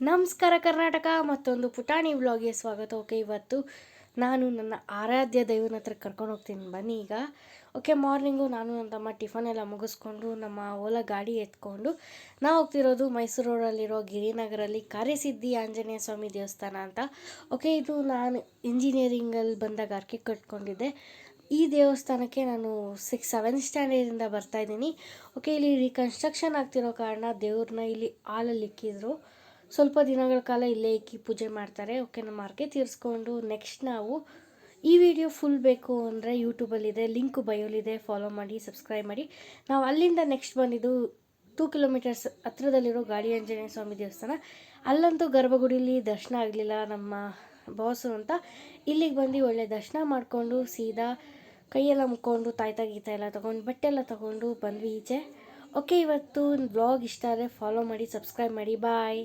ನಮಸ್ಕಾರ ಕರ್ನಾಟಕ, ಮತ್ತೊಂದು ಪುಟಾಣಿ ವ್ಲಾಗ್ಗೆ ಸ್ವಾಗತ. ಓಕೆ, ಇವತ್ತು ನಾನು ನನ್ನ ಆರಾಧ್ಯ ದೈವನ ಹತ್ರ ಕರ್ಕೊಂಡು ಹೋಗ್ತೀನಿ. ಬನ್ನಿ ಈಗ. ಓಕೆ, ಮಾರ್ನಿಂಗು ನಾನು ನನ್ನ ತಮ್ಮ ಟಿಫನ್ ಎಲ್ಲ ಮುಗಿಸ್ಕೊಂಡು ನಮ್ಮ ಓಲಾ ಗಾಡಿ ಎತ್ಕೊಂಡು ನಾವು ಹೋಗ್ತಿರೋದು ಮೈಸೂರು ರೋಡಲ್ಲಿರೋ ಗಿರಿನಗರಲ್ಲಿ ಕಾರ್ಯಸಿದ್ಧಿ ಆಂಜನೇಯ ಸ್ವಾಮಿ ದೇವಸ್ಥಾನ ಅಂತ. ಓಕೆ, ಇದು ನಾನು ಇಂಜಿನಿಯರಿಂಗಲ್ಲಿ ಬಂದಾಗ ಅರ್ಕೆ ಕಟ್ಕೊಂಡಿದ್ದೆ. ಈ ದೇವಸ್ಥಾನಕ್ಕೆ ನಾನು 6-7 ಸ್ಟ್ಯಾಂಡರ್ಡಿಂದ ಬರ್ತಾಯಿದ್ದೀನಿ. ಓಕೆ, ಇಲ್ಲಿ ರೀಕನ್ಸ್ಟ್ರಕ್ಷನ್ ಆಗ್ತಿರೋ ಕಾರಣ ದೇವ್ರನ್ನ ಇಲ್ಲಿ ಹಾಲಲ್ಲಿ ಇಕ್ಕಿದ್ರು. ಸ್ವಲ್ಪ ದಿನಗಳ ಕಾಲ ಇಲ್ಲೇ ಇಕ್ಕಿ ಪೂಜೆ ಮಾಡ್ತಾರೆ. ಓಕೆ, ನಮ್ಮ ಹರಕೆ ತೀರಿಸ್ಕೊಂಡು ನೆಕ್ಸ್ಟ್ ನಾವು ಈ ವಿಡಿಯೋ ಫುಲ್ ಬೇಕು ಅಂದರೆ ಯೂಟ್ಯೂಬಲ್ಲಿದೆ, ಲಿಂಕು ಬಯೋಲಿದೆ, ಫಾಲೋ ಮಾಡಿ, ಸಬ್ಸ್ಕ್ರೈಬ್ ಮಾಡಿ. ನಾವು ಅಲ್ಲಿಂದ ನೆಕ್ಸ್ಟ್ ಬಂದಿದ್ದು 2 ಕಿಲೋಮೀಟರ್ಸ್ ಹತ್ರದಲ್ಲಿರೋ ಗಾಡಿ ಆಂಜನೇಯ ಸ್ವಾಮಿ ದೇವಸ್ಥಾನ. ಅಲ್ಲಂತೂ ಗರ್ಭಗುಡಿಲಿ ದರ್ಶನ ಆಗಲಿಲ್ಲ ನಮ್ಮ ಬಾಸು ಅಂತ ಇಲ್ಲಿಗೆ ಬಂದು ಒಳ್ಳೆ ದರ್ಶನ ಮಾಡಿಕೊಂಡು ಸೀದಾ ಕೈಯೆಲ್ಲ ಮುಕ್ಕೊಂಡು ತಾಯ್ತ ಗೀತ ಎಲ್ಲ ತೊಗೊಂಡು ಬಟ್ಟೆ ಎಲ್ಲ ತೊಗೊಂಡು ಬಂದ್ವಿ ಈಚೆ. ಓಕೆ, ಇವತ್ತು ವ್ಲಾಗ್ ಇಷ್ಟ ಆದರೆ ಫಾಲೋ ಮಾಡಿ, ಸಬ್ಸ್ಕ್ರೈಬ್ ಮಾಡಿ. ಬಾಯ್.